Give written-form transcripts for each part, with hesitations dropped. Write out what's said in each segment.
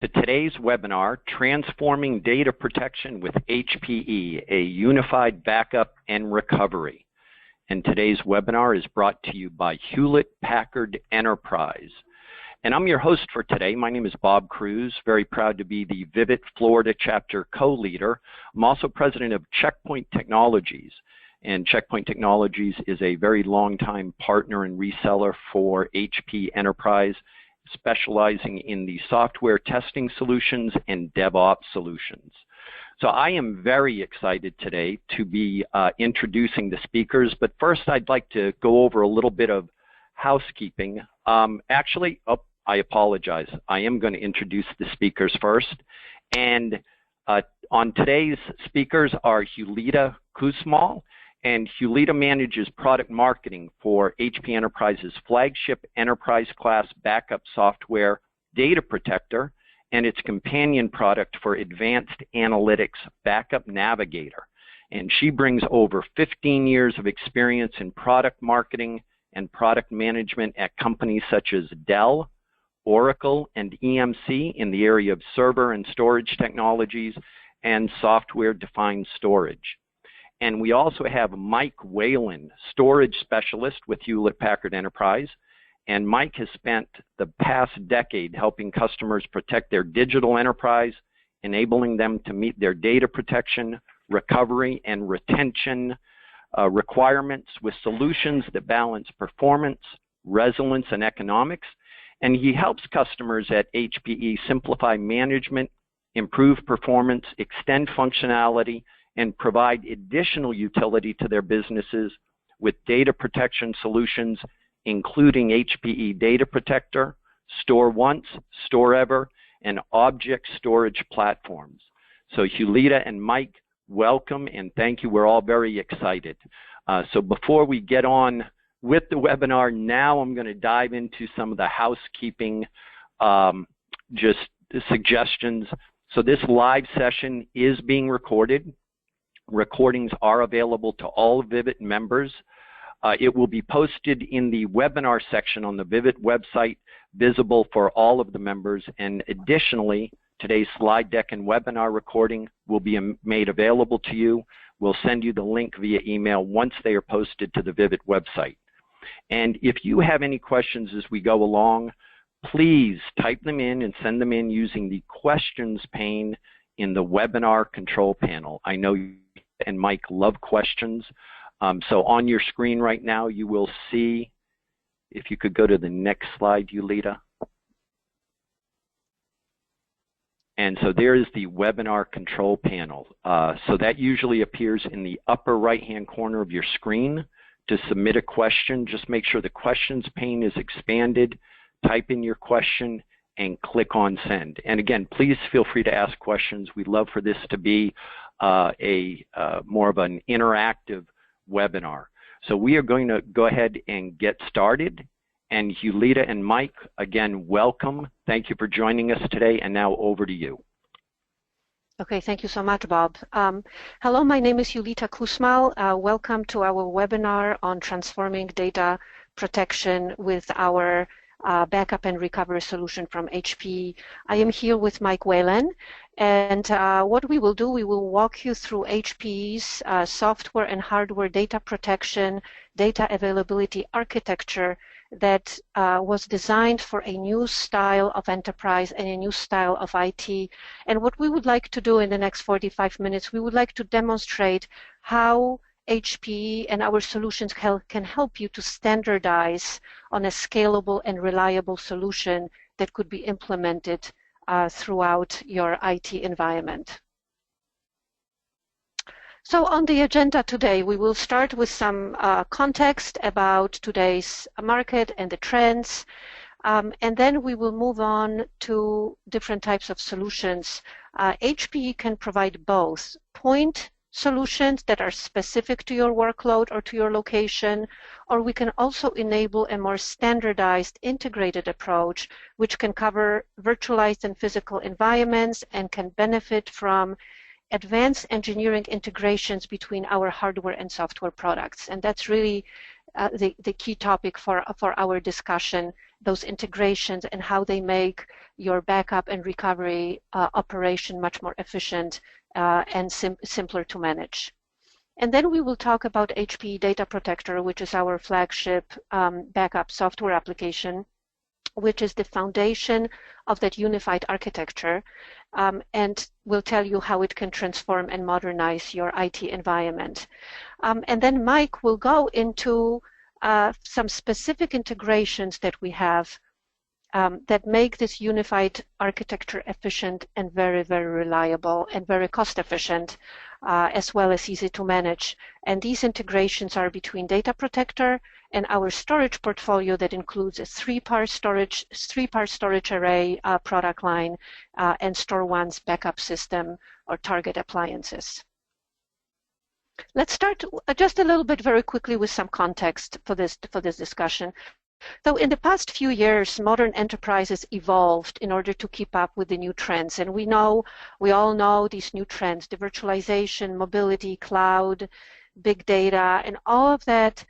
to today's webinar, Transforming Data Protection with HPE, a Unified Backup and Recovery. And today's webinar is brought to you by Hewlett-Packard Enterprise. And I'm your host for today. My name is Bob Cruz, very proud to be the Vivid Florida Chapter co-leader. I'm also president of Checkpoint Technologies. And Checkpoint Technologies is a very long-time partner and reseller for HP Enterprise, specializing in the software testing solutions and DevOps solutions. So I am very excited today to be introducing the speakers, but first I'd like to go over a little bit of housekeeping. I apologize. I am going to introduce the speakers first. And on today's speakers are Julita Kusmal, and Julita manages product marketing for HP Enterprise's flagship enterprise-class backup software, Data Protector, and its companion product for advanced analytics, Backup Navigator. And she brings over 15 years of experience in product marketing and product management at companies such as Dell, Oracle, and EMC in the area of server and storage technologies and software-defined storage. And we also have Mike Whalen, storage specialist with Hewlett-Packard Enterprise. And Mike has spent the past decade helping customers protect their digital enterprise, enabling them to meet their data protection, recovery, and retention requirements with solutions that balance performance, resilience, and economics. And he helps customers at HPE simplify management, improve performance, extend functionality, and provide additional utility to their businesses with data protection solutions, including HPE Data Protector, Storeonce, Storever, and object storage platforms. So Julita and Mike, welcome and thank you. We're all very excited. So before we get on with the webinar, now I'm going to dive into some of the housekeeping just suggestions. So this live session is being recorded. Recordings are available to all Vivid members. It will be posted in the webinar section on the Vivid website, visible for all of the members. And additionally, today's slide deck and webinar recording will be made available to you. We'll send you the link via email once they are posted to the Vivid website. And if you have any questions as we go along, please type them in and send them in using the questions pane in the webinar control panel. I know you and Mike love questions. So on your screen right now, you will see, if you could go to the next slide, Julita. And so there is the webinar control panel. So that usually appears in the upper right-hand corner of your screen. To submit a question, just make sure the questions pane is expanded, type in your question, and click on send. And again, please feel free to ask questions. We'd love for this to be more of an interactive webinar. So we are going to go ahead and get started. And Julita and Mike, again, welcome. Thank you for joining us today. And now over to you. Okay, thank you so much, Bob. Hello, my name is Julita Kusmal. Welcome to our webinar on transforming data protection with our backup and recovery solution from HP. I am here with Mike Whalen, and what we will do, we will walk you through HPE's software and hardware data protection, data availability architecture that was designed for a new style of enterprise and a new style of IT. And what we would like to do in the next 45 minutes, we would like to demonstrate how HPE and our solutions can help you to standardize on a scalable and reliable solution that could be implemented throughout your IT environment. So on the agenda today, we will start with some context about today's market and the trends, and then we will move on to different types of solutions. HPE can provide both point solutions that are specific to your workload or to your location, or we can also enable a more standardized integrated approach which can cover virtualized and physical environments and can benefit from advanced engineering integrations between our hardware and software products. And that's really the key topic for our discussion those integrations and how they make your backup and recovery operation much more efficient and simpler to manage. And then we will talk about HPE Data Protector, which is our flagship backup software application, which is the foundation of that unified architecture, and we'll tell you how it can transform and modernize your IT environment. And then Mike will go into some specific integrations that we have that make this unified architecture efficient and very, very reliable and very cost efficient, as well as easy to manage. And these integrations are between Data Protector and our storage portfolio that includes a ThreePAR storage array product line and Storeonce backup system or target appliances. Let's start just a little bit very quickly with some context for this discussion. So in the past few years, modern enterprises evolved in order to keep up with the new trends. And we all know these new trends, the virtualization, mobility, cloud, big data, and all of that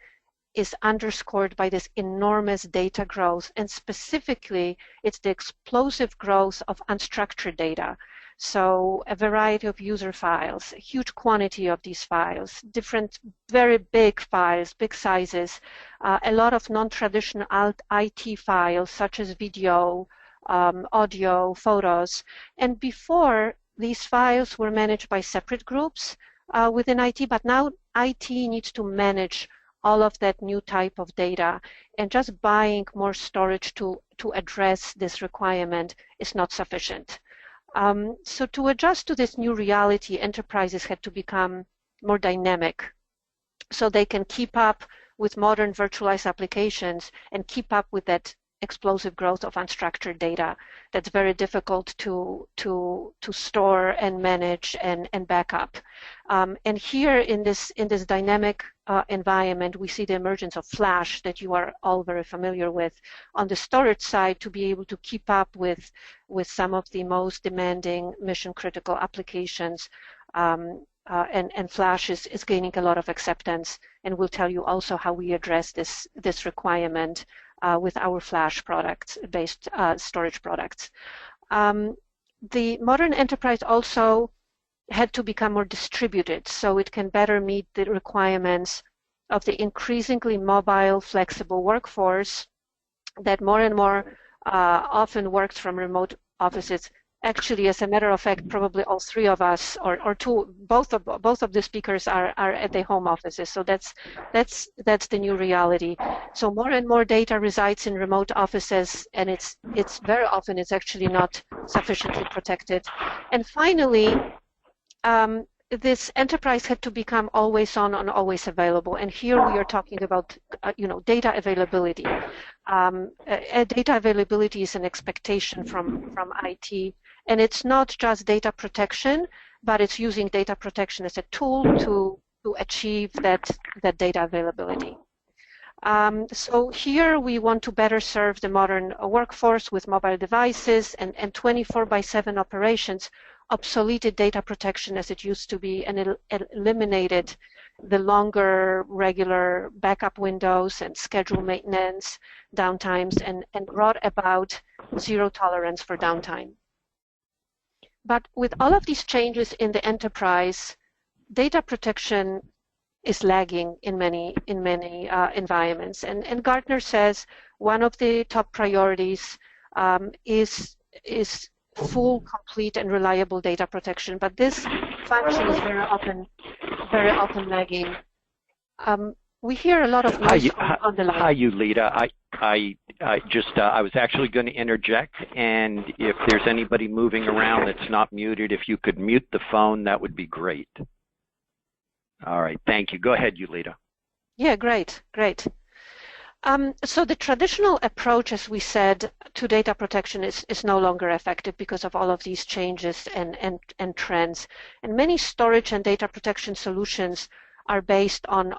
is underscored by this enormous data growth. And specifically, it's the explosive growth of unstructured data. So a variety of user files, a huge quantity of these files, different very big files, big sizes, a lot of non-traditional IT files such as video, audio, photos. And before, these files were managed by separate groups within IT, but now IT needs to manage all of that new type of data, and just buying more storage to address this requirement is not sufficient. So to adjust to this new reality, enterprises had to become more dynamic so they can keep up with modern virtualized applications and keep up with that explosive growth of unstructured data that's very difficult to store and manage and back up. And here in this dynamic environment, we see the emergence of flash that you are all very familiar with on the storage side to be able to keep up with some of the most demanding mission critical applications. And flash is gaining a lot of acceptance, and we'll tell you also how we address this requirement with our flash products-based storage products. The modern enterprise also had to become more distributed so it can better meet the requirements of the increasingly mobile, flexible workforce that more and more often works from remote offices. Actually, as a matter of fact, probably all three of us, or two, both of the speakers are at their home offices. So that's the new reality. So more and more data resides in remote offices, and it's very often it's actually not sufficiently protected. And finally, this enterprise had to become always on and always available. And here we are talking about data availability. Data availability is an expectation from IT. And it's not just data protection, but it's using data protection as a tool to achieve that data availability. So here we want to better serve the modern workforce with mobile devices and 24/7 operations, obsoleted data protection as it used to be, and it eliminated the longer regular backup windows and schedule maintenance downtimes and brought about zero tolerance for downtime. But with all of these changes in the enterprise, data protection is lagging in many environments. And Gartner says one of the top priorities is full, complete, and reliable data protection. But this function is very often lagging. We hear a lot of noise on the line. Hi, Yulita. I was actually going to interject, and if there's anybody moving around that's not muted, if you could mute the phone, that would be great. All right, thank you. Go ahead, Yulita. Yeah, great. So the traditional approach, as we said, to data protection is no longer effective because of all of these changes and trends. And many storage and data protection solutions are based on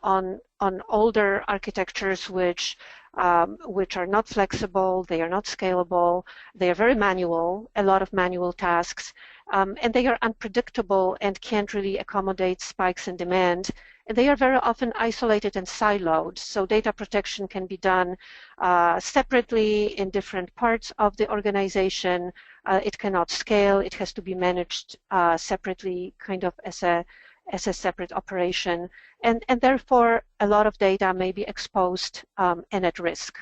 older architectures which are not flexible, they are not scalable, they are very manual, a lot of manual tasks, and they are unpredictable and can't really accommodate spikes in demand, they are very often isolated and siloed. So data protection can be done separately in different parts of the organization. It cannot scale. It has to be managed separately, kind of as a separate operation. And therefore, a lot of data may be exposed and at risk.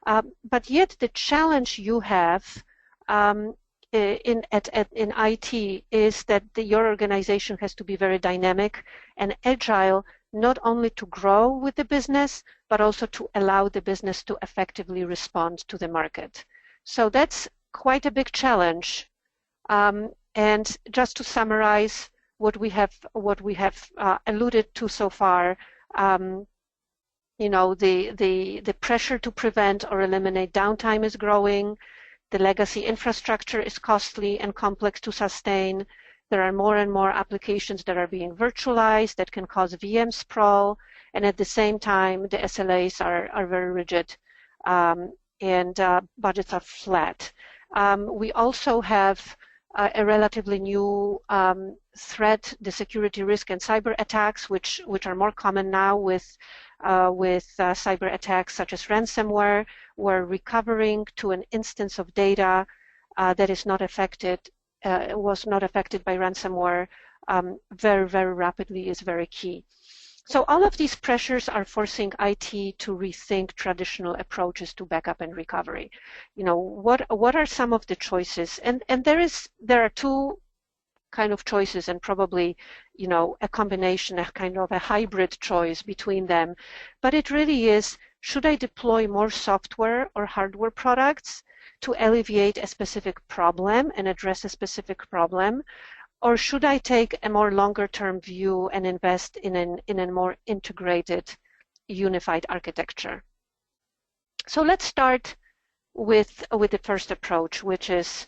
But yet the challenge you have in IT is that your organization has to be very dynamic and agile, not only to grow with the business, but also to allow the business to effectively respond to the market. So that's quite a big challenge. And just to summarize what we have alluded to so far, you know, the pressure to prevent or eliminate downtime is growing. The legacy infrastructure is costly and complex to sustain. There are more and more applications that are being virtualized that can cause VM sprawl. And at the same time, the SLAs are very rigid and budgets are flat. We also have a relatively new threat, the security risk and cyber attacks, which are more common now with cyber attacks such as ransomware, where recovering to an instance of data that is not affected, was not affected by ransomware very, very rapidly is very key. So all of these pressures are forcing IT to rethink traditional approaches to backup and recovery. You know, what are some of the choices? And there are two kind of choices, and probably, you know, a combination, a kind of a hybrid choice between them. But it really is, should I deploy more software or hardware products to alleviate a specific problem and address a specific problem? Or should I take a more longer-term view and invest in a more integrated, unified architecture? So let's start with the first approach, which is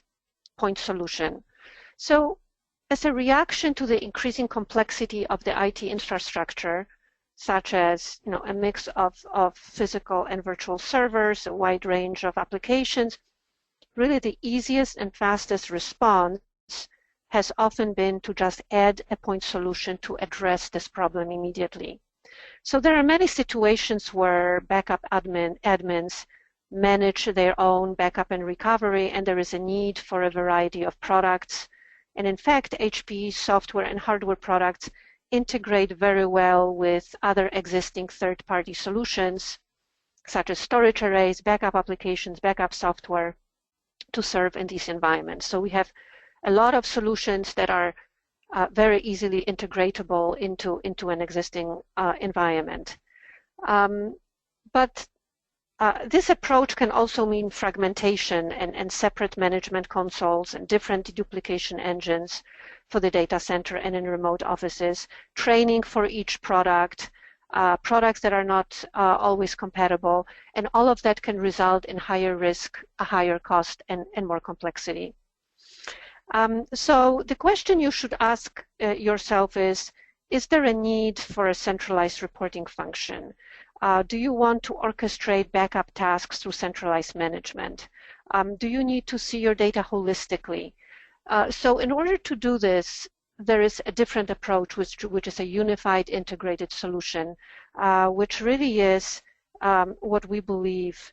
point solution. So as a reaction to the increasing complexity of the IT infrastructure, such as, you know, a mix of physical and virtual servers, a wide range of applications, really the easiest and fastest response has often been to just add a point solution to address this problem immediately. So there are many situations where backup admins manage their own backup and recovery, and there is a need for a variety of products. And in fact, HPE software and hardware products integrate very well with other existing third-party solutions, such as storage arrays, backup applications, backup software, to serve in these environments. So we have a lot of solutions that are very easily integratable into an existing environment. But this approach can also mean fragmentation and separate management consoles and different deduplication engines for the data center and in remote offices, training for each product, products that are not always compatible, and all of that can result in higher risk, a higher cost, and more complexity. So the question you should ask yourself is there a need for a centralized reporting function? Do you want to orchestrate backup tasks through centralized management? Do you need to see your data holistically? So in order to do this, there is a different approach, which is a unified integrated solution, which really is what we believe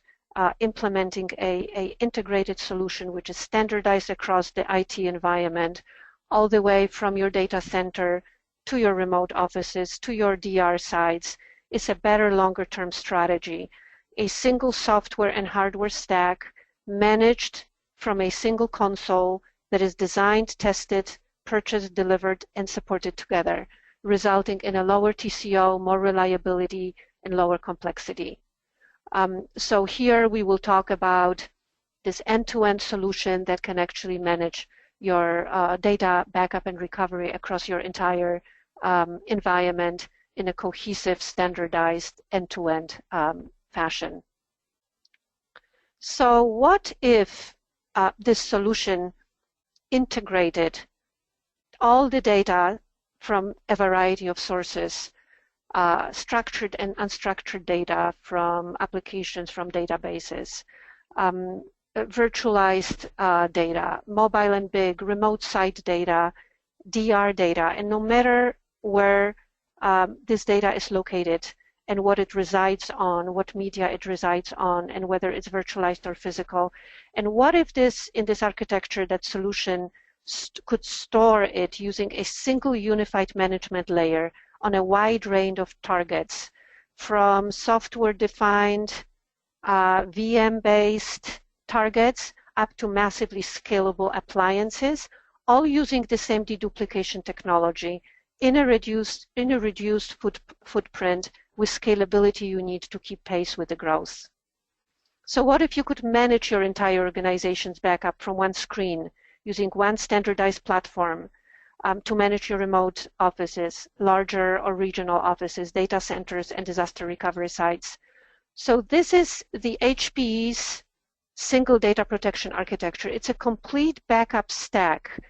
implementing a integrated solution which is standardized across the IT environment, all the way from your data center to your remote offices to your DR sites, is a better longer-term strategy. A single software and hardware stack managed from a single console that is designed, tested, purchased, delivered, and supported together, resulting in a lower TCO, more reliability, and lower complexity. So here we will talk about this end-to-end solution that can actually manage your data backup and recovery across your entire environment in a cohesive, standardized, end-to-end fashion. So what if this solution integrated all the data from a variety of sources, structured and unstructured data from applications, from databases, virtualized data, mobile and big, remote site data, DR data, and no matter where this data is located and what it resides on, what media it resides on, and whether it's virtualized or physical. And what if this, in this architecture, that solution could store it using a single unified management layer on a wide range of targets, from software-defined VM-based targets up to massively scalable appliances, all using the same deduplication technology in a reduced footprint with scalability you need to keep pace with the growth. So what if you could manage your entire organization's backup from one screen using one standardized platform to manage your remote offices, larger or regional offices, data centers, and disaster recovery sites? So this is the HPE's single data protection architecture. It's a complete backup stack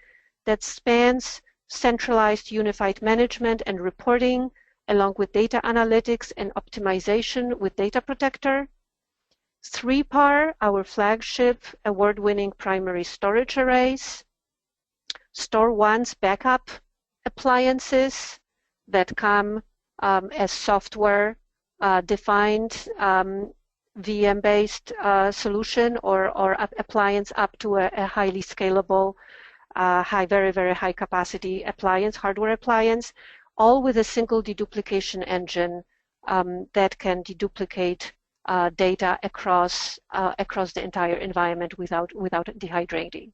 that spans centralized unified management and reporting, along with data analytics and optimization with Data Protector. ThreePAR, our flagship award-winning primary storage arrays. Storeonce backup appliances that come as software defined VM-based solution or appliance up to a highly scalable, very, very high capacity appliance, hardware appliance, all with a single deduplication engine that can deduplicate data across the entire environment without dehydrating.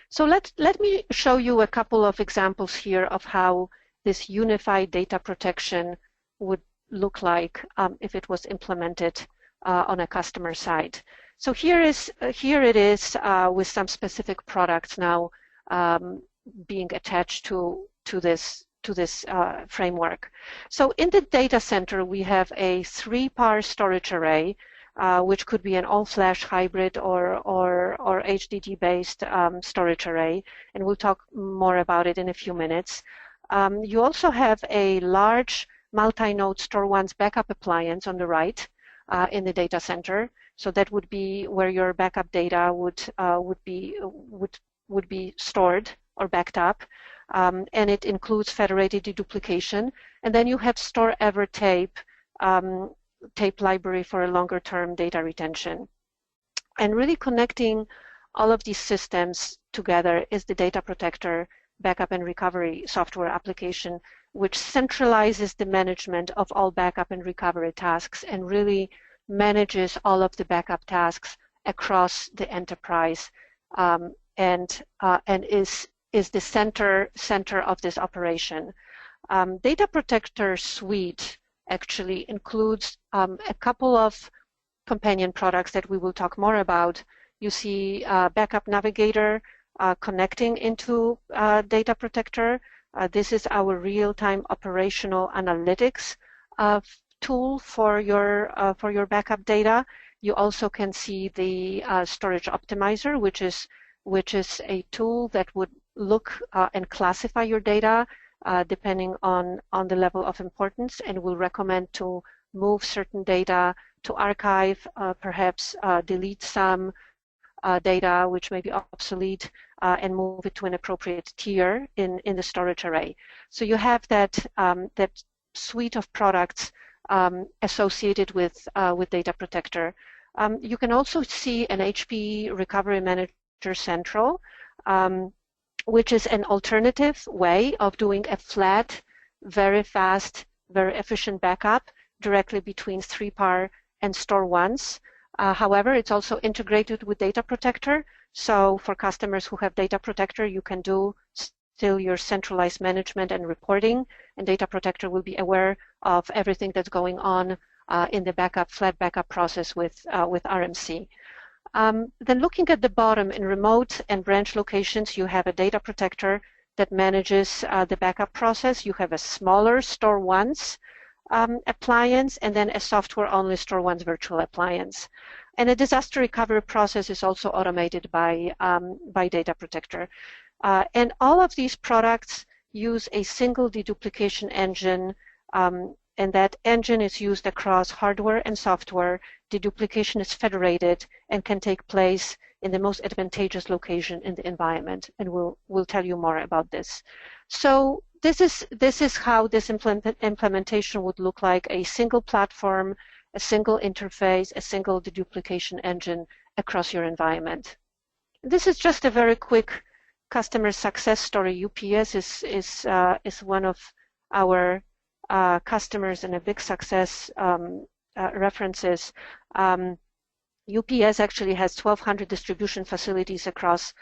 So let me show you a couple of examples here of how this unified data protection would look like if it was implemented on a customer side. So here it is with some specific products now being attached to this framework. So in the data center, we have a 3-PAR storage array, which could be an all-flash hybrid or HDD-based storage array, and we'll talk more about it in a few minutes. You also have a large multi-node Storeonce backup appliance on the right in the data center. So that would be where your backup data would be stored or backed up, and it includes federated deduplication. And then you have StoreEver tape library for a longer-term data retention. And really connecting all of these systems together is the Data Protector backup and recovery software application, which centralizes the management of all backup and recovery tasks and really manages all of the backup tasks across the enterprise, and is the center of this operation. Data Protector Suite actually includes a couple of companion products that we will talk more about. You see Backup Navigator connecting into Data Protector. This is our real-time operational analytics tool for your backup data. You also can see the Storage Optimizer, which is a tool that would look and classify your data depending on the level of importance, and will recommend to move certain data to archive, perhaps delete some data which may be obsolete, and move it to an appropriate tier in the storage array. So you have that suite of products associated with Data Protector. You can also see an HPE Recovery Manager Central, which is an alternative way of doing a flat, very fast, very efficient backup directly between 3-PAR and Storeonce. However, it's also integrated with Data Protector. So for customers who have Data Protector, you can do still your centralized management and reporting, and Data Protector will be aware of everything that's going on in the flat backup process with RMC. Then looking at the bottom, in remote and branch locations, you have a Data Protector that manages the backup process. You have a smaller Storeonce appliance, and then a software-only Storeonce virtual appliance. And a disaster recovery process is also automated by Data Protector. And all of these products use a single deduplication engine, and that engine is used across hardware and software. Deduplication is federated and can take place in the most advantageous location in the environment, and we'll tell you more about this. So this is how this implementation would look like: a single platform, a single interface, a single deduplication engine across your environment. This is just a very quick customer success story. UPS is one of our customers and a big success references. UPS actually has 1,200 distribution facilities across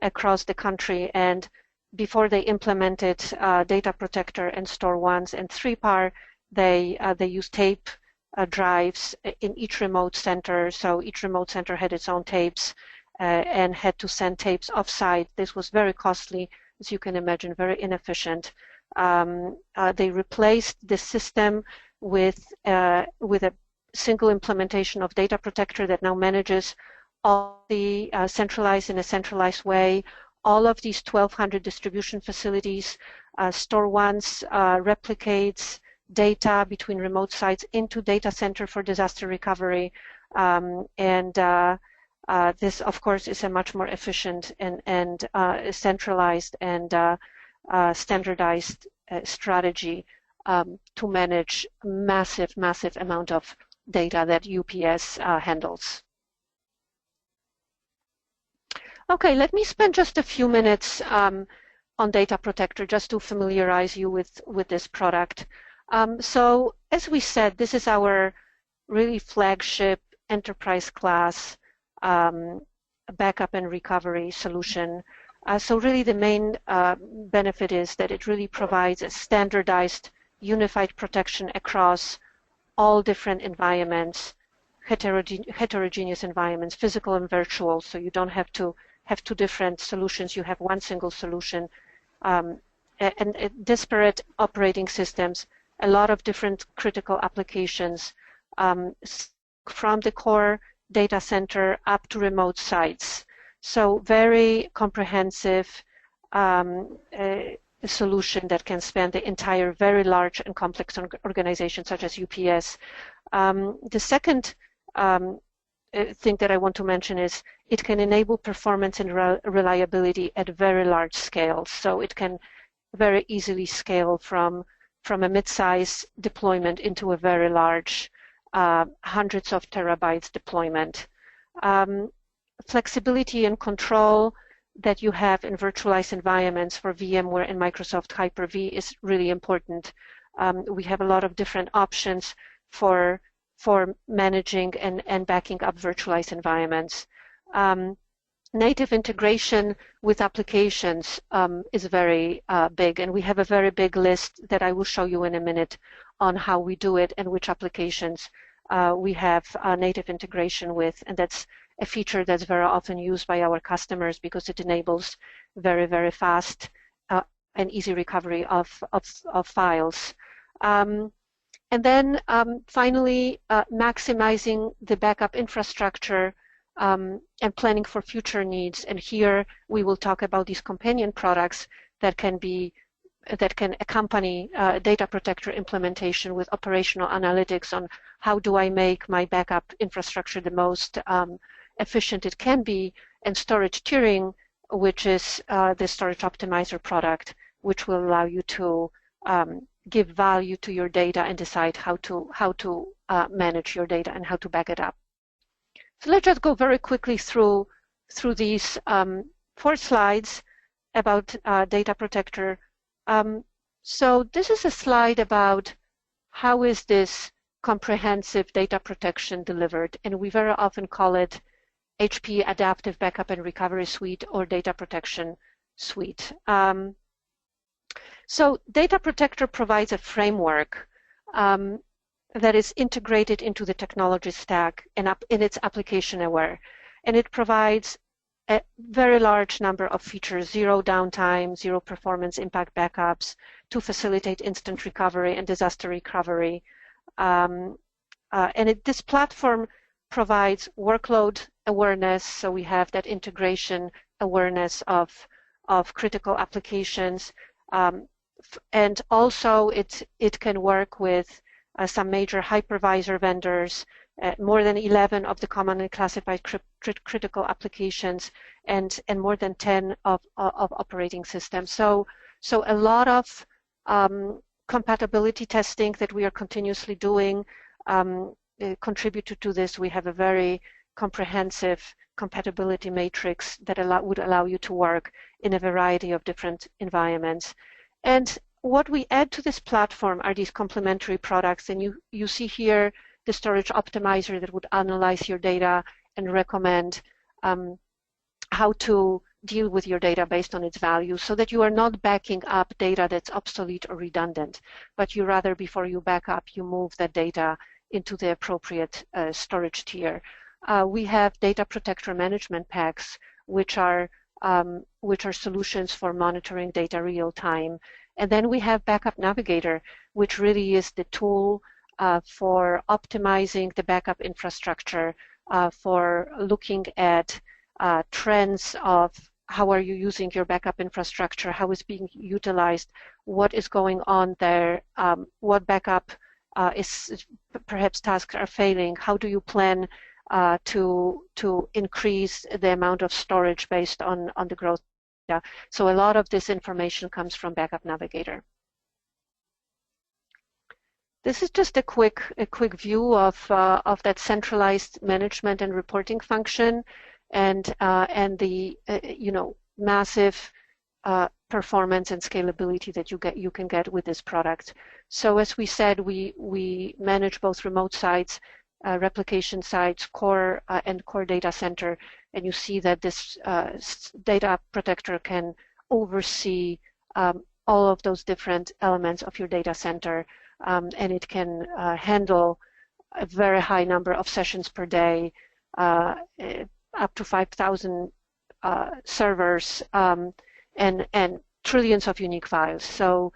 the country, and before they implemented Data Protector and Storeonce and ThreePAR, they used tape drives in each remote center. So each remote center had its own tapes and had to send tapes offsite. This was very costly, as you can imagine, very inefficient. They replaced the system with a single implementation of Data Protector that now manages all the in a centralized way, all of these 1,200 distribution facilities. Storeonce replicates data between remote sites into data center for disaster recovery, this, of course, is a much more efficient and centralized and standardized strategy to manage massive amount of data that UPS handles. Okay, let me spend just a few minutes on Data Protector just to familiarize you with this product. So as we said, this is our really flagship enterprise class backup and recovery solution. So really the main benefit is that it really provides a standardized unified protection across all different environments, heterogeneous environments, physical and virtual, so you don't have to have two different solutions, you have one single solution, and disparate operating systems, a lot of different critical applications, from the core data center up to remote sites. So very comprehensive solution that can span the entire very large and complex organization such as UPS. The second thing that I want to mention is it can enable performance and reliability at very large scale. So it can very easily scale from a mid-size deployment into a very large hundreds of terabytes deployment. Flexibility and control that you have in virtualized environments for VMware and Microsoft Hyper-V is really important. We have a lot of different options for managing and backing up virtualized environments. Native integration with applications is very big, and we have a very big list that I will show you in a minute on how we do it and which applications we have native integration with, and that's a feature that's very often used by our customers because it enables very fast and easy recovery of files. And then finally, maximizing the backup infrastructure and planning for future needs. And here we will talk about these companion products that can accompany Data Protector implementation with operational analytics on how do I make my backup infrastructure the most efficient it can be, and storage tiering, which is the storage optimizer product, which will allow you to give value to your data and decide how to manage your data and how to back it up. So let's just go very quickly through these 4 slides about Data Protector. So this is a slide about how is this comprehensive data protection delivered, and we very often call it HP Adaptive Backup and Recovery Suite or Data Protection Suite. So Data Protector provides a framework that is integrated into the technology stack and it's application aware, and it provides a very large number of features: zero downtime, zero performance impact backups to facilitate instant recovery and disaster recovery. This platform provides workload awareness, so we have that integration awareness of critical applications, and also it can work with some major hypervisor vendors more than 11 of the commonly classified critical applications, and more than 10 of operating systems. So a lot of compatibility testing that we are continuously doing contributed to this. We have a very comprehensive compatibility matrix that would allow you to work in a variety of different environments. And what we add to this platform are these complementary products, and you see here the storage optimizer that would analyze your data and recommend how to deal with your data based on its value, so that you are not backing up data that's obsolete or redundant, but you rather, before you back up, you move that data into the appropriate storage tier. We have data protector management packs, which are solutions for monitoring data real time. And then we have Backup Navigator, which really is the tool for optimizing the backup infrastructure, for looking at trends of how are you using your backup infrastructure, how is being utilized, what is going on there, what backup is perhaps tasks are failing, how do you plan to increase the amount of storage based on the growth. So a lot of this information comes from Backup Navigator. This is just a quick view of that centralized management and reporting function, and the massive performance and scalability that you can get with this product. So as we said, we manage both remote sites, replication sites, core and core data center, and you see that this data protector can oversee all of those different elements of your data center, and it can handle a very high number of sessions per day, up to 5,000 servers, and trillions of unique files. So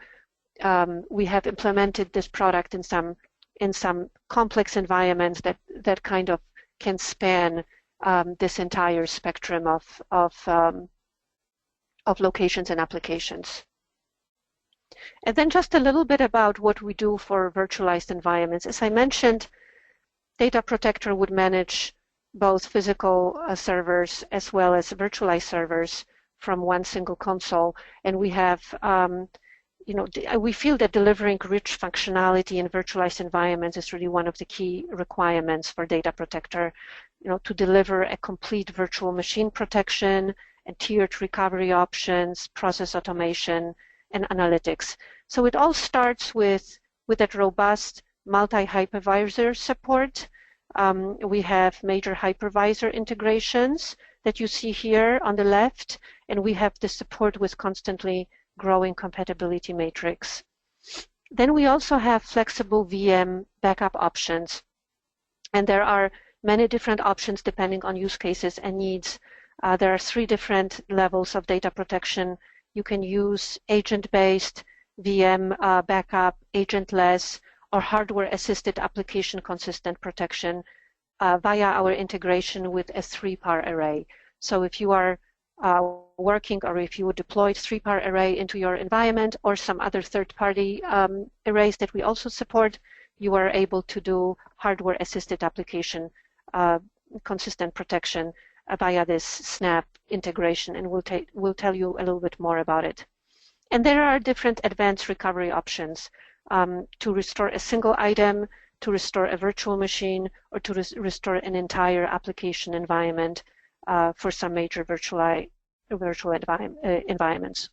we have implemented this product in some complex environments that kind of can span this entire spectrum of locations and applications. And then just a little bit about what we do for virtualized environments. As I mentioned, Data Protector would manage both physical servers as well as virtualized servers from one single console. And we have, we feel that delivering rich functionality in virtualized environments is really one of the key requirements for Data Protector, to deliver a complete virtual machine protection and tiered recovery options, process automation, and analytics. So it all starts with that robust multi-hypervisor support. We have major hypervisor integrations that you see here on the left, and we have the support with constantly growing compatibility matrix. Then we also have flexible VM backup options, and there are many different options depending on use cases and needs. There are 3 different levels of data protection. You can use agent-based VM backup, agentless, or hardware-assisted application consistent protection via our integration with a 3PAR array. So if you are working, or if you would deploy 3PAR array into your environment or some other third-party arrays that we also support, you are able to do hardware-assisted application consistent protection via this snap integration, and we'll tell you a little bit more about it. And there are different advanced recovery options to restore a single item, to restore a virtual machine, or to restore an entire application environment for some major virtual environments.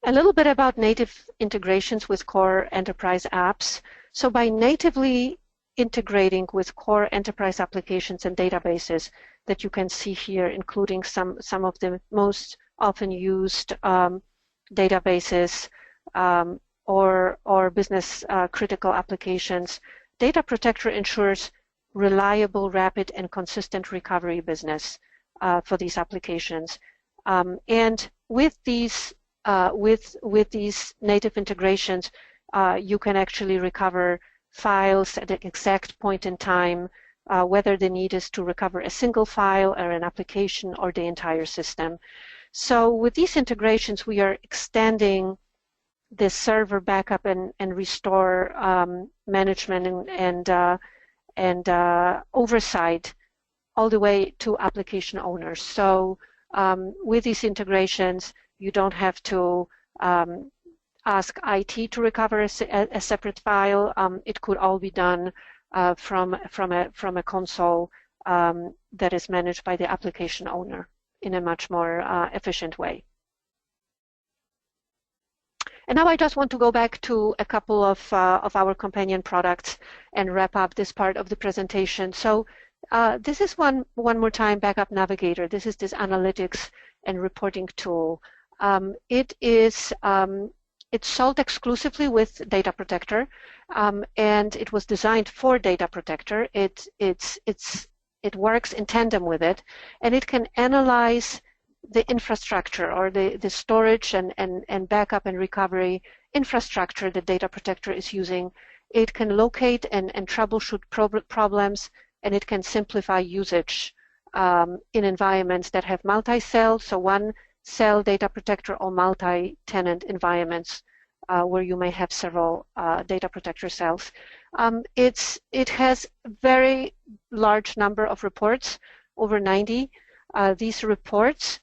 A little bit about native integrations with core enterprise apps. So by natively integrating with core enterprise applications and databases that you can see here, including some of the most often used databases or business critical applications, Data Protector ensures reliable, rapid, and consistent recovery business for these applications. And with these native integrations, you can actually recover files at the exact point in time, whether the need is to recover a single file or an application or the entire system. So with these integrations, we are extending this server backup and restore management and oversight all the way to application owners. So with these integrations, you don't have to ask IT to recover a separate file. It could all be done from a console that is managed by the application owner in a much more efficient way. And now I just want to go back to a couple of our companion products and wrap up this part of the presentation. So this is one more time Backup Navigator. This is this analytics and reporting tool. It's sold exclusively with Data Protector, and it was designed for Data Protector. It works in tandem with it, and it can analyze the infrastructure or the storage and backup and recovery infrastructure that Data Protector is using. It can locate and troubleshoot problems, and it can simplify usage in environments that have multi-cell, so one cell Data Protector, or multi-tenant environments where you may have several Data Protector cells. It has a very large number of reports, over 90. These reports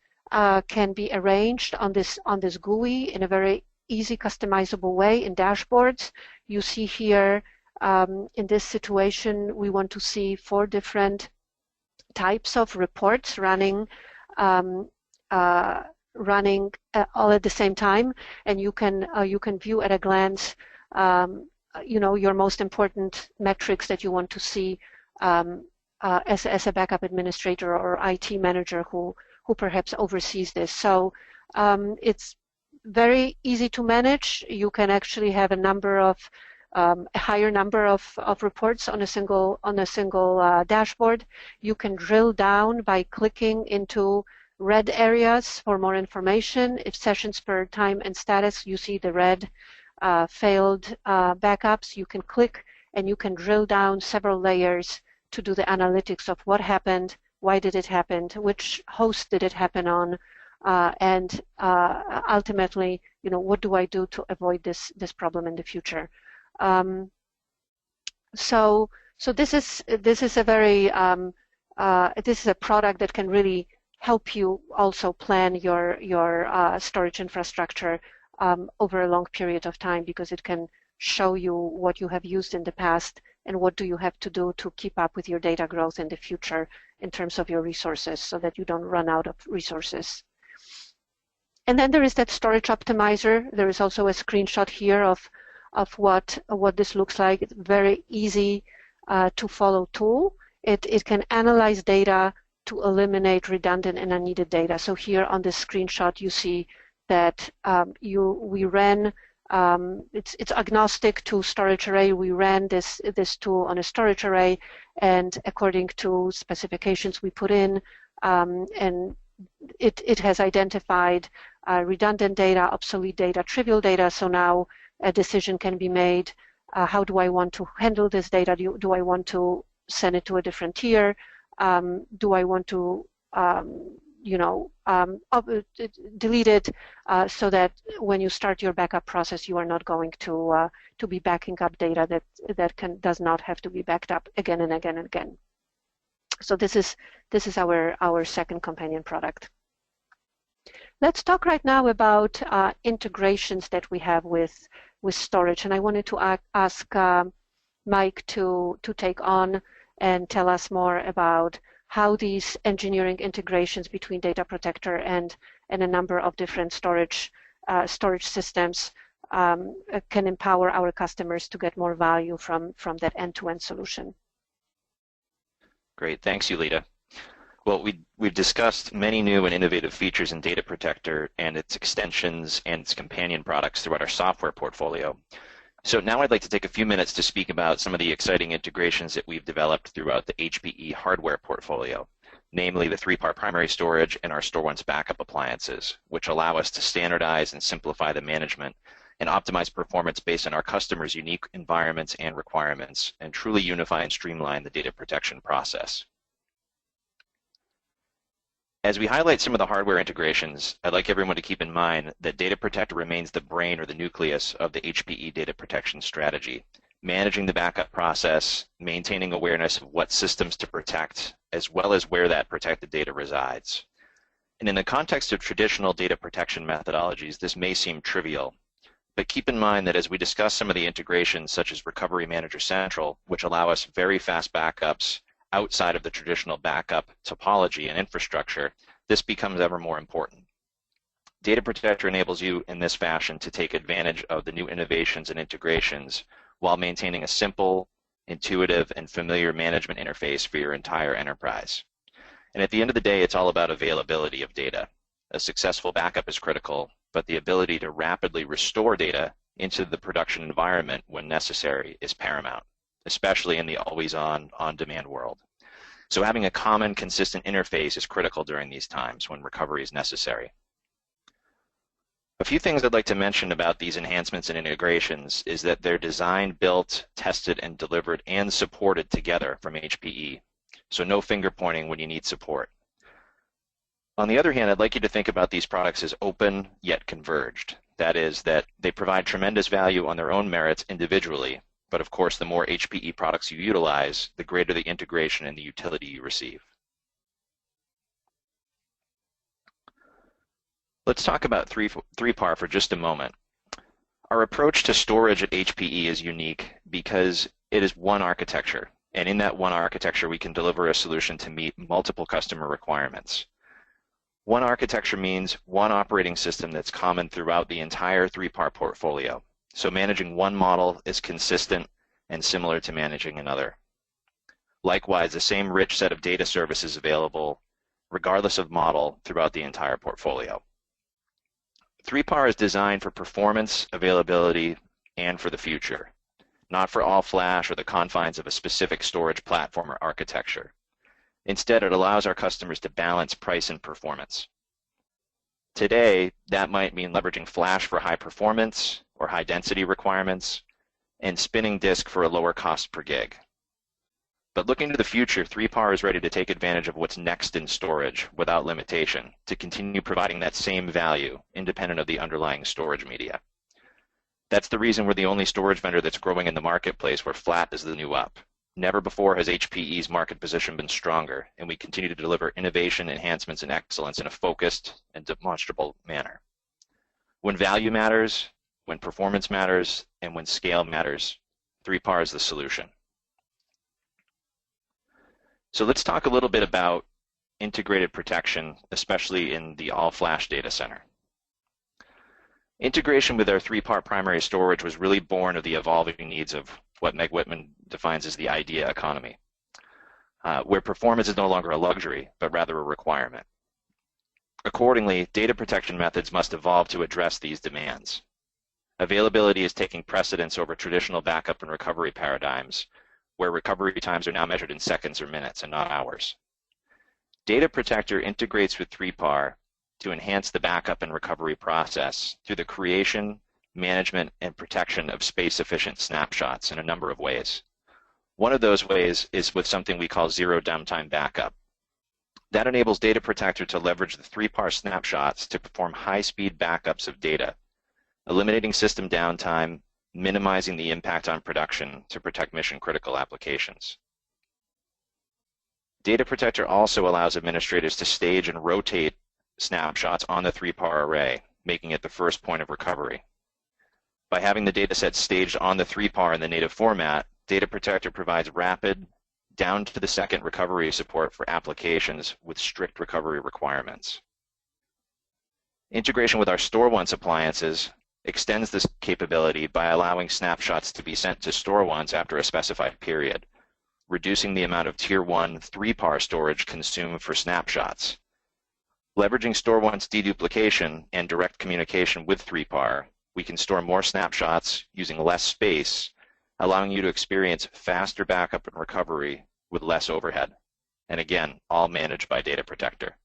can be arranged on this GUI in a very easy, customizable way in dashboards. You see here, in this situation, we want to see 4 different types of reports running all at the same time, and you can view at a glance, your most important metrics that you want to see as a backup administrator or IT manager who perhaps oversees this. So it's very easy to manage. You can actually have a higher number of reports on a single dashboard. You can drill down by clicking into red areas for more information. If sessions per time and status, you see the red failed backups, you can click and you can drill down several layers to do the analytics of what happened, why did it happen, which host did it happen on, and ultimately, what do I do to avoid this problem in the future? So this is a very this is a product that can really help you also plan your storage infrastructure over a long period of time, because it can show you what you have used in the past and what do you have to do to keep up with your data growth in the future in terms of your resources, so that you don't run out of resources. And then there is that storage optimizer. There is also a screenshot here of what this looks like. It's very easy to follow tool. It can analyze data to eliminate redundant and unneeded data. So here on this screenshot, you see that we ran. It's agnostic to storage array. We ran this tool on a storage array, and according to specifications we put in, and it has identified redundant data, obsolete data, trivial data. So now a decision can be made. How do I want to handle this data? Do I want to send it to a different tier? Do I want to delete it so that when you start your backup process, you are not going to be backing up data that does not have to be backed up again and again and again. So this is our second companion product. Let's talk right now about integrations that we have with storage, and I wanted to ask Mike to take on and tell us more about how these engineering integrations between Data Protector and a number of different storage systems can empower our customers to get more value from that end-to-end solution. Great, thanks, Julita. Well, we've discussed many new and innovative features in Data Protector and its extensions and its companion products throughout our software portfolio. So now I'd like to take a few minutes to speak about some of the exciting integrations that we've developed throughout the HPE hardware portfolio, namely the ThreePAR primary storage and our Storeonce backup appliances, which allow us to standardize and simplify the management and optimize performance based on our customers' unique environments and requirements, and truly unify and streamline the data protection process. As we highlight some of the hardware integrations, I'd like everyone to keep in mind that Data Protector remains the brain or the nucleus of the HPE data protection strategy, managing the backup process, maintaining awareness of what systems to protect, as well as where that protected data resides. And in the context of traditional data protection methodologies, this may seem trivial, but keep in mind that as we discuss some of the integrations such as Recovery Manager Central, which allow us very fast backups outside of the traditional backup topology and infrastructure, this becomes ever more important. Data Protector enables you in this fashion to take advantage of the new innovations and integrations while maintaining a simple, intuitive, and familiar management interface for your entire enterprise. And at the end of the day, it's all about availability of data. A successful backup is critical, but the ability to rapidly restore data into the production environment when necessary is paramount, especially in the always-on, on-demand world. So having a common, consistent interface is critical during these times when recovery is necessary. A few things I'd like to mention about these enhancements and integrations is that they're designed, built, tested, and delivered and supported together from HPE. So no finger pointing when you need support. On the other hand, I'd like you to think about these products as open yet converged. That is, that they provide tremendous value on their own merits individually, but of course, the more HPE products you utilize, the greater the integration and the utility you receive. Let's talk about ThreePAR for just a moment. Our approach to storage at HPE is unique because it is one architecture, and in that one architecture, we can deliver a solution to meet multiple customer requirements. One architecture means one operating system that's common throughout the entire ThreePAR portfolio. So managing one model is consistent and similar to managing another. Likewise, the same rich set of data services available regardless of model throughout the entire portfolio. ThreePAR is designed for performance, availability, and for the future, not for all flash or the confines of a specific storage platform or architecture. Instead, it allows our customers to balance price and performance. Today, that might mean leveraging flash for high performance or high density requirements and spinning disk for a lower cost per gig. But looking to the future, ThreePAR is ready to take advantage of what's next in storage without limitation to continue providing that same value independent of the underlying storage media. That's the reason we're the only storage vendor that's growing in the marketplace where flat is the new up. Never before has HPE's market position been stronger, and we continue to deliver innovation, enhancements, and excellence in a focused and demonstrable manner. When value matters, when performance matters, and when scale matters, ThreePAR is the solution. So let's talk a little bit about integrated protection, especially in the all-flash data center. Integration with our ThreePAR primary storage was really born of the evolving needs of what Meg Whitman defines as the idea economy, where performance is no longer a luxury, but rather a requirement. Accordingly, data protection methods must evolve to address these demands. Availability is taking precedence over traditional backup and recovery paradigms, where recovery times are now measured in seconds or minutes and not hours. Data Protector integrates with ThreePAR to enhance the backup and recovery process through the creation, management, and protection of space-efficient snapshots in a number of ways. One of those ways is with something we call zero downtime backup. That enables Data Protector to leverage the ThreePAR snapshots to perform high-speed backups of data, eliminating system downtime, minimizing the impact on production to protect mission-critical applications. Data Protector also allows administrators to stage and rotate snapshots on the ThreePAR array, making it the first point of recovery. By having the dataset staged on the ThreePAR in the native format, Data Protector provides rapid, down-to-the-second recovery support for applications with strict recovery requirements. Integration with our Storeonce appliances extends this capability by allowing snapshots to be sent to Storeonce after a specified period, reducing the amount of Tier 1 ThreePAR storage consumed for snapshots. Leveraging Storeonce deduplication and direct communication with ThreePAR, we can store more snapshots using less space, allowing you to experience faster backup and recovery with less overhead. And again, all managed by Data Protector.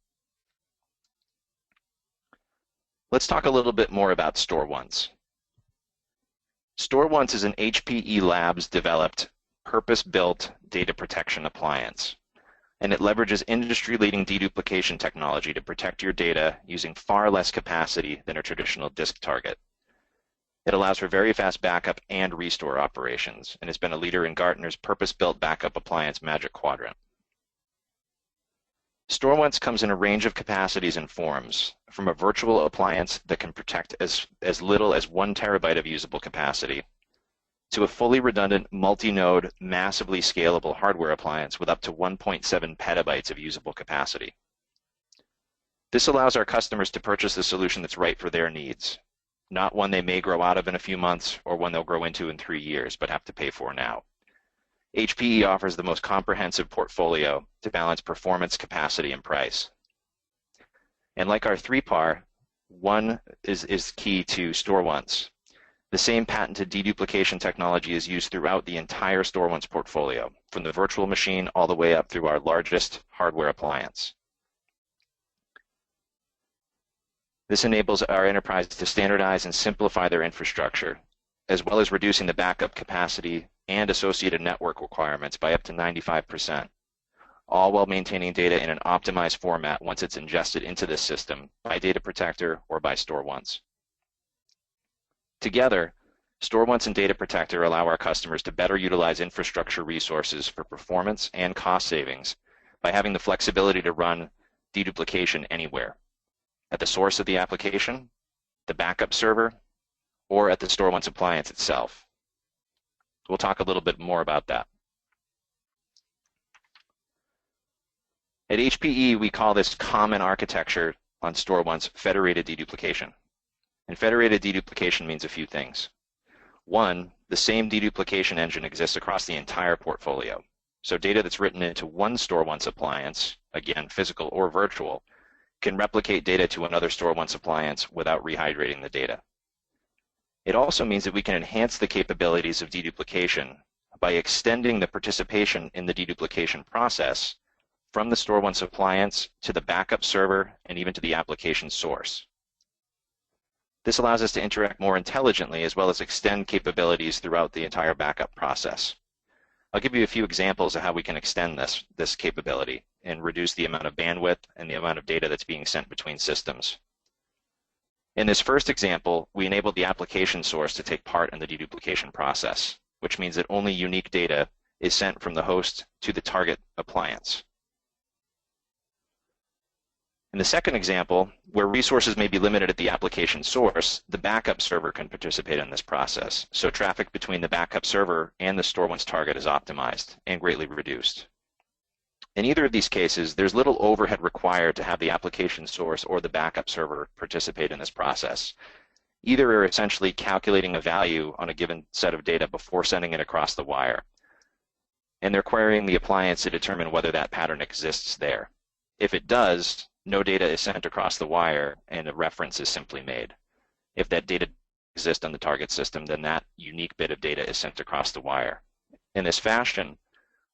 Let's talk a little bit more about Storeonce. Storeonce is an HPE Labs developed, purpose-built data protection appliance. and it leverages industry-leading deduplication technology to protect your data using far less capacity than a traditional disk target. It allows for very fast backup and restore operations, and has been a leader in Gartner's purpose-built backup appliance Magic Quadrant. Storeonce comes in a range of capacities and forms, from a virtual appliance that can protect as little as 1 terabyte of usable capacity, to a fully redundant, multi-node, massively scalable hardware appliance with up to 1.7 petabytes of usable capacity. This allows our customers to purchase the solution that's right for their needs, not one they may grow out of in a few months or one they'll grow into in 3 years but have to pay for now. HPE offers the most comprehensive portfolio to balance performance, capacity, and price. And like our ThreePAR, one is key to Storeonce. The same patented deduplication technology is used throughout the entire Storeonce portfolio, from the virtual machine all the way up through our largest hardware appliance. This enables our enterprise to standardize and simplify their infrastructure, as well as reducing the backup capacity and associated network requirements by up to 95%, all while maintaining data in an optimized format once it's ingested into this system by Data Protector or by Storeonce. Together, Storeonce and Data Protector allow our customers to better utilize infrastructure resources for performance and cost savings by having the flexibility to run deduplication anywhere, at the source of the application, the backup server, or at the Storeonce appliance itself. We'll talk a little bit more about that. At HPE, we call this common architecture on Storeonce federated deduplication. And federated deduplication means a few things. One, the same deduplication engine exists across the entire portfolio. So data that's written into one Storeonce appliance, again, physical or virtual, can replicate data to another Storeonce appliance without rehydrating the data. It also means that we can enhance the capabilities of deduplication by extending the participation in the deduplication process from the Storeonce appliance to the backup server and even to the application source. This allows us to interact more intelligently as well as extend capabilities throughout the entire backup process. I'll give you a few examples of how we can extend this capability and reduce the amount of bandwidth and the amount of data that's being sent between systems. In this first example, we enable the application source to take part in the deduplication process, which means that only unique data is sent from the host to the target appliance. In the second example, where resources may be limited at the application source, the backup server can participate in this process, so traffic between the backup server and the Storeonce target is optimized and greatly reduced. In either of these cases, there's little overhead required to have the application source or the backup server participate in this process. Either are essentially calculating a value on a given set of data before sending it across the wire, and they're querying the appliance to determine whether that pattern exists there. If it does, no data is sent across the wire and a reference is simply made. If that data exists on the target system, then that unique bit of data is sent across the wire. In this fashion,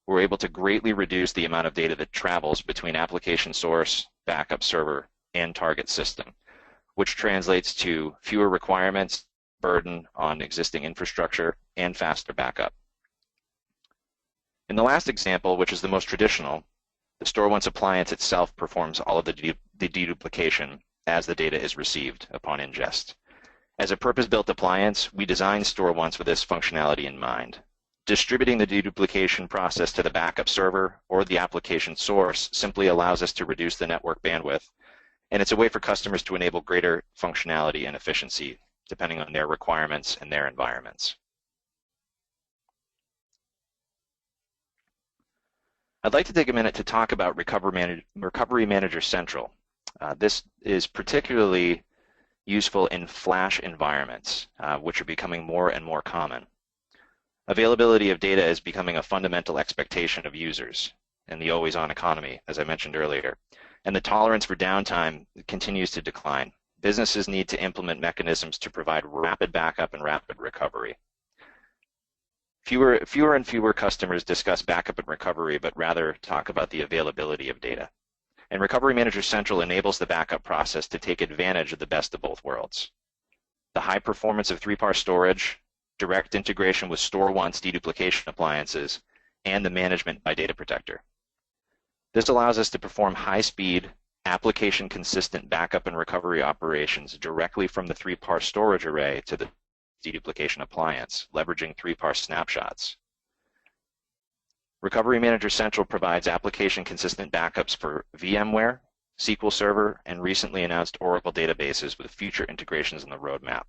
we're able to greatly reduce the amount of data that travels between application source, backup server, and target system, which translates to fewer requirements, burden on existing infrastructure, and faster backup. In the last example, which is the most traditional, the Storeonce appliance itself performs all of the deduplication as the data is received upon ingest. As a purpose-built appliance, we designed Storeonce with this functionality in mind. Distributing the deduplication process to the backup server or the application source simply allows us to reduce the network bandwidth, and it's a way for customers to enable greater functionality and efficiency depending on their requirements and their environments. I'd like to take a minute to talk about Recovery Manager Central. This is particularly useful in flash environments, which are becoming more and more common. Availability of data is becoming a fundamental expectation of users in the always-on economy, as I mentioned earlier, and the tolerance for downtime continues to decline. Businesses need to implement mechanisms to provide rapid backup and rapid recovery. Fewer and fewer customers discuss backup and recovery, but rather talk about the availability of data. And Recovery Manager Central enables the backup process to take advantage of the best of both worlds. The high performance of ThreePAR storage, direct integration with Storeonce deduplication appliances, and the management by Data Protector. This allows us to perform high-speed, application-consistent backup and recovery operations directly from the ThreePAR storage array to the deduplication appliance, leveraging ThreePAR snapshots. Recovery Manager Central provides application-consistent backups for VMware, SQL Server, and recently announced Oracle databases with future integrations in the roadmap.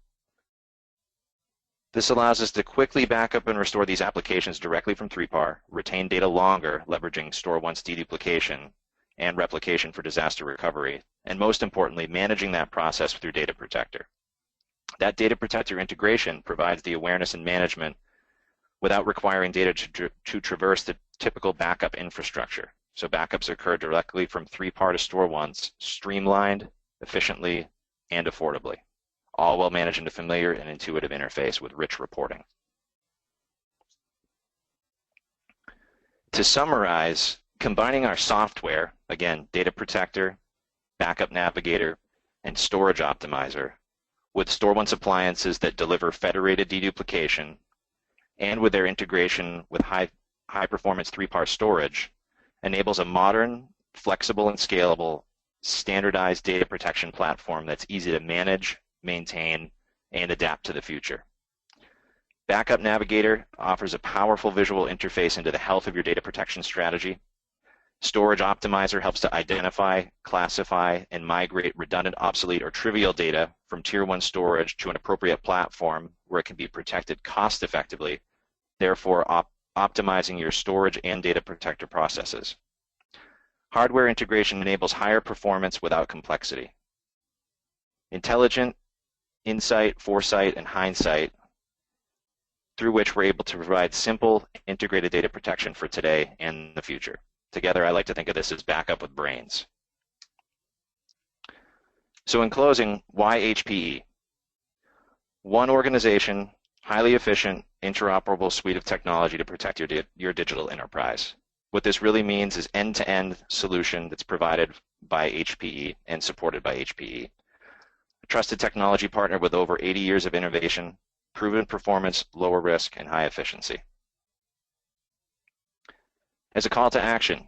This allows us to quickly backup and restore these applications directly from ThreePAR, retain data longer, leveraging Storeonce deduplication and replication for disaster recovery, and most importantly, managing that process through Data Protector. That Data Protector integration provides the awareness and management without requiring data to traverse the typical backup infrastructure. So backups occur directly from ThreePAR to Storeonce, streamlined, efficiently, and affordably, all while managing a familiar and intuitive interface with rich reporting. To summarize, combining our software, again, Data Protector, Backup Navigator, and Storage Optimizer, with Storeonce appliances that deliver federated deduplication, and with their integration with high-performance ThreePAR storage, enables a modern, flexible, and scalable, standardized data protection platform that's easy to manage, maintain, and adapt to the future. Backup Navigator offers a powerful visual interface into the health of your data protection strategy. Storage Optimizer helps to identify, classify, and migrate redundant, obsolete, or trivial data from Tier 1 storage to an appropriate platform where it can be protected cost-effectively, therefore optimizing your storage and data protector processes. Hardware integration enables higher performance without complexity. Intelligent insight, foresight, and hindsight, through which we're able to provide simple, integrated data protection for today and the future. Together, I like to think of this as backup with brains. So in closing, why HPE? One organization, highly efficient, interoperable suite of technology to protect your digital enterprise. What this really means is end-to-end solution that's provided by HPE and supported by HPE. A trusted technology partner with over 80 years of innovation, proven performance, lower risk, and high efficiency. As a call to action,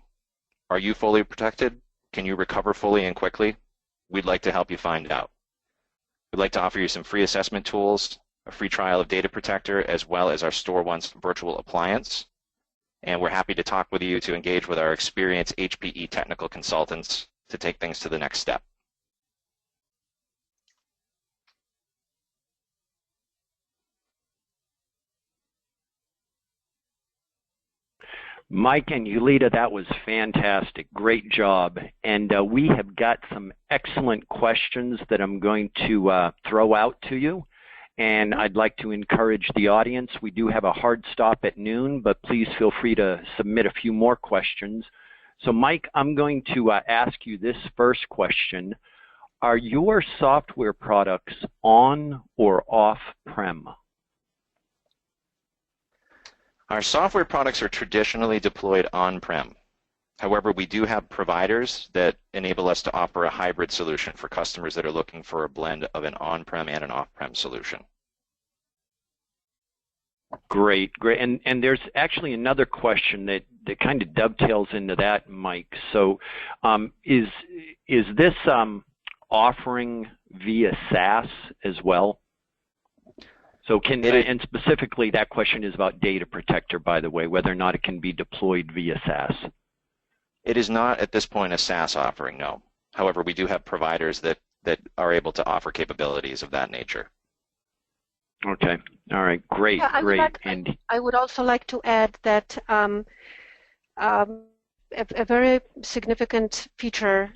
are you fully protected? Can you recover fully and quickly? We'd like to help you find out. We'd like to offer you some free assessment tools, a free trial of Data Protector, as well as our Storeonce virtual appliance. And we're happy to talk with you to engage with our experienced HPE technical consultants to take things to the next step. Mike and Yulita, that was fantastic. Great job. And we have got some excellent questions that I'm going to throw out to you. And I'd like to encourage the audience. We do have a hard stop at noon, but please feel free to submit a few more questions. So Mike, I'm going to ask you this first question. Are your software products on or off-prem? Our software products are traditionally deployed on-prem. However, we do have providers that enable us to offer a hybrid solution for customers that are looking for a blend of an on-prem and an off-prem solution. Great, great. And there's actually another question that kind of dovetails into that, Mike. So is this offering via SaaS as well? So and specifically that question is about Data Protector, by the way, whether or not it can be deployed via SaaS. It is not at this point a SaaS offering, no. However, we do have providers that are able to offer capabilities of that nature. Okay. All right. Great. Yeah, great. I would also like to add that a very significant feature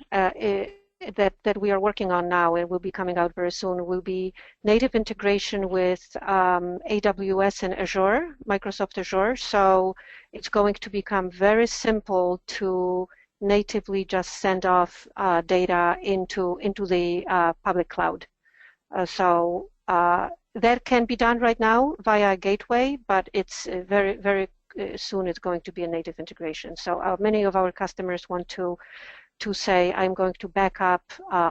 that we are working on now and will be coming out very soon will be native integration with AWS and Azure, Microsoft Azure. So it's going to become very simple to natively just send off data into the public cloud. So that can be done right now via gateway, but it's very soon it's going to be a native integration. So many of our customers want to say, I'm going to back up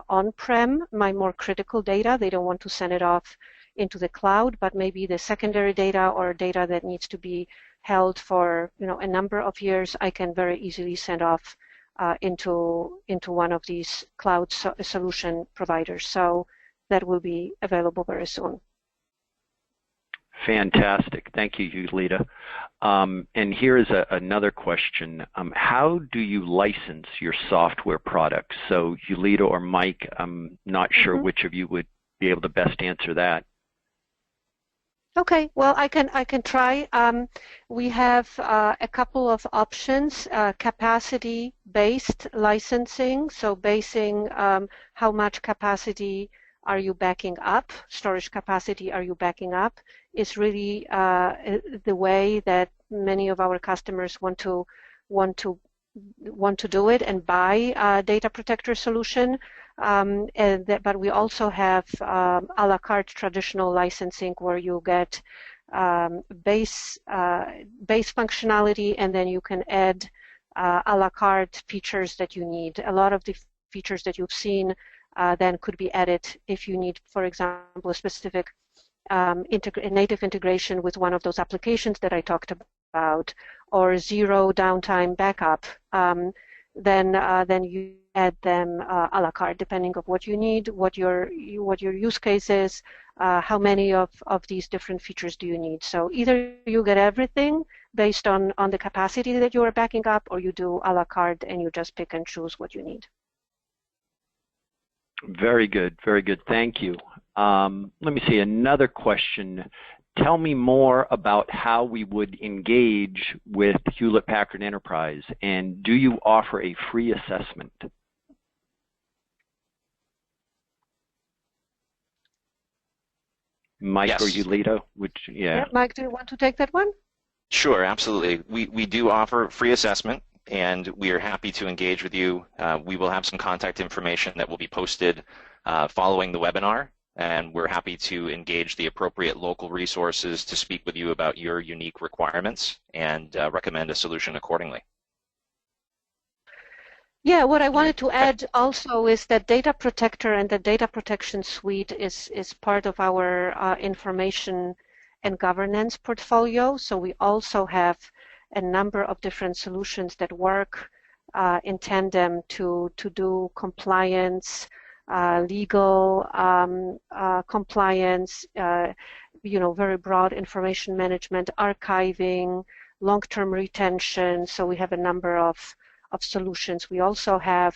on-prem my more critical data. They don't want to send it off into the cloud, but maybe the secondary data or data that needs to be held for a number of years, I can very easily send off into one of these cloud solution providers. So that will be available very soon. Fantastic. Thank you, Yulita. And here is another question. How do you license your software products? So Yulita or Mike, I'm not sure which of you would be able to best answer that. Okay, well, I can try. We have a couple of options, capacity-based licensing, so basing how much capacity are you backing up, storage capacity are you backing up, is really the way that many of our customers want to do it and buy a data protector solution. But we also have a la carte traditional licensing where you get base functionality, and then you can add a la carte features that you need. A lot of the features that you've seen then could be added if you need, for example, a specific native integration with one of those applications that I talked about, or zero downtime backup. Then you add them a la carte, depending on what you need, what your use case is, how many of these different features do you need. So either you get everything based on the capacity that you are backing up, or you do a la carte and you just pick and choose what you need. Very good, very good. Thank you. Let me see, another question. Tell me more about how we would engage with Hewlett-Packard Enterprise, and do you offer a free assessment? Mike Yes. or Yulita? Yeah, Mike, do you want to take that one? Sure, absolutely. We do offer free assessment, and we are happy to engage with you. We will have some contact information that will be posted following the webinar, and we're happy to engage the appropriate local resources to speak with you about your unique requirements and recommend a solution accordingly. Yeah, what I wanted to add also is that Data Protector and the Data Protection Suite is part of our information and governance portfolio. So we also have a number of different solutions that work in tandem to do compliance, legal compliance, very broad information management, archiving, long-term retention. So we have a number of solutions. We also have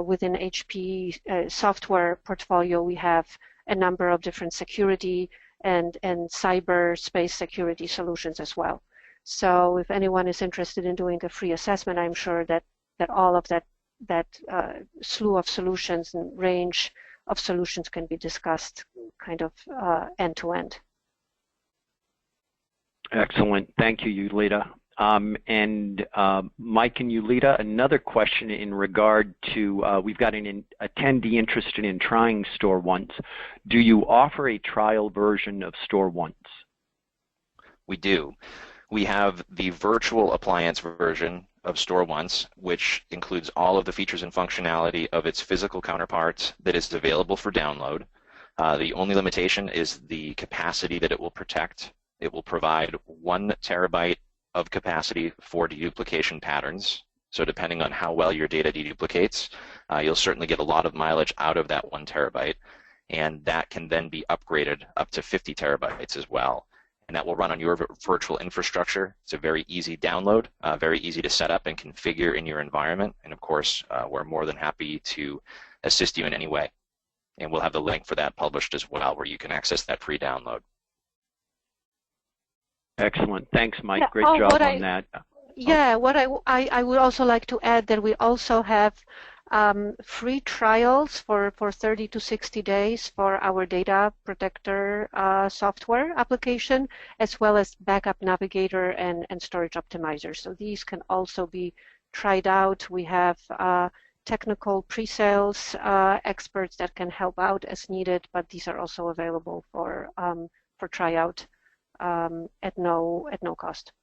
within HP software portfolio, we have a number of different security and cyberspace security solutions as well. So if anyone is interested in doing a free assessment, I'm sure that all of that slew of solutions and range of solutions can be discussed kind of end to end. Excellent. Thank you, Yulita. And Mike and Yulita, another question in regard to, we've got an attendee interested in trying Storeonce. Do you offer a trial version of Storeonce? We do. We have the virtual appliance version of Storeonce, which includes all of the features and functionality of its physical counterparts that is available for download. The only limitation is the capacity that it will protect. It will provide 1 terabyte of capacity for deduplication patterns. So depending on how well your data deduplicates, you'll certainly get a lot of mileage out of that 1 terabyte. And that can then be upgraded up to 50 terabytes as well. And that will run on your virtual infrastructure. It's a very easy download, very easy to set up and configure in your environment. And of course, we're more than happy to assist you in any way. And we'll have the link for that published as well, where you can access that free download. Excellent. Thanks, Mike. Great job on that. Yeah, what I would also like to add that we also have free trials for 30 to 60 days for our Data Protector software application, as well as Backup Navigator and Storage Optimizer. So these can also be tried out. We have technical pre-sales experts that can help out as needed, but these are also available for tryout at no cost.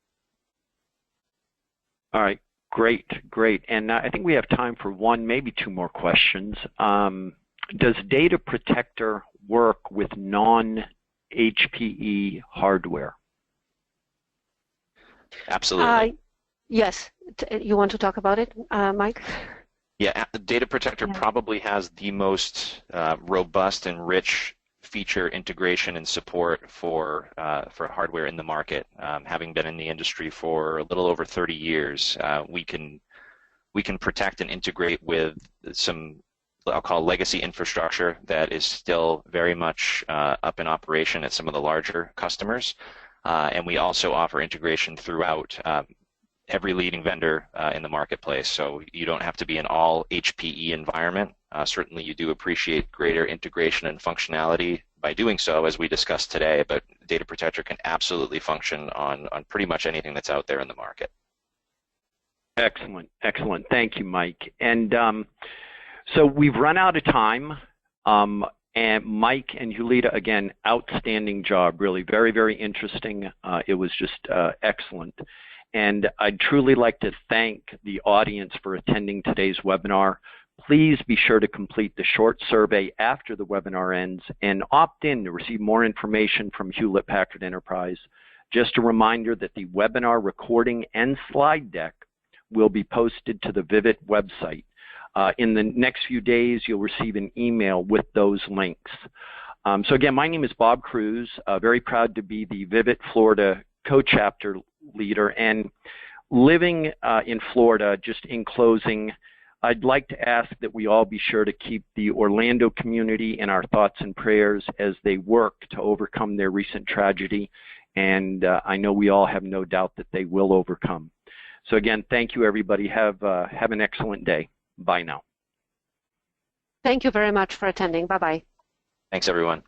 All right. Great, great. And I think we have time for one, maybe two more questions. Does Data Protector work with non-HPE hardware? Absolutely. Yes, you want to talk about it, Mike? Yeah, Data Protector probably has the most robust and rich feature integration and support for hardware in the market. Having been in the industry for a little over 30 years, we can protect and integrate with some, I'll call, legacy infrastructure that is still very much up in operation at some of the larger customers. And we also offer integration throughout every leading vendor in the marketplace. So you don't have to be an all HPE environment. Certainly you do appreciate greater integration and functionality by doing so, as we discussed today, but Data Protector can absolutely function on pretty much anything that's out there in the market. Excellent, excellent. Thank you, Mike. And so we've run out of time. And Mike and Julita, again, outstanding job, really very, very interesting. It was just excellent. And I'd truly like to thank the audience for attending today's webinar. Please be sure to complete the short survey after the webinar ends and opt in to receive more information from Hewlett-Packard Enterprise. Just a reminder that the webinar recording and slide deck will be posted to the Vivint website. In the next few days, you'll receive an email with those links. So again, my name is Bob Cruz, very proud to be the Vivint Florida co-chapter leader. And living in Florida, just in closing, I'd like to ask that we all be sure to keep the Orlando community in our thoughts and prayers as they work to overcome their recent tragedy. And I know we all have no doubt that they will overcome. So again, thank you, everybody. Have an excellent day. Bye now. Thank you very much for attending. Bye-bye. Thanks, everyone.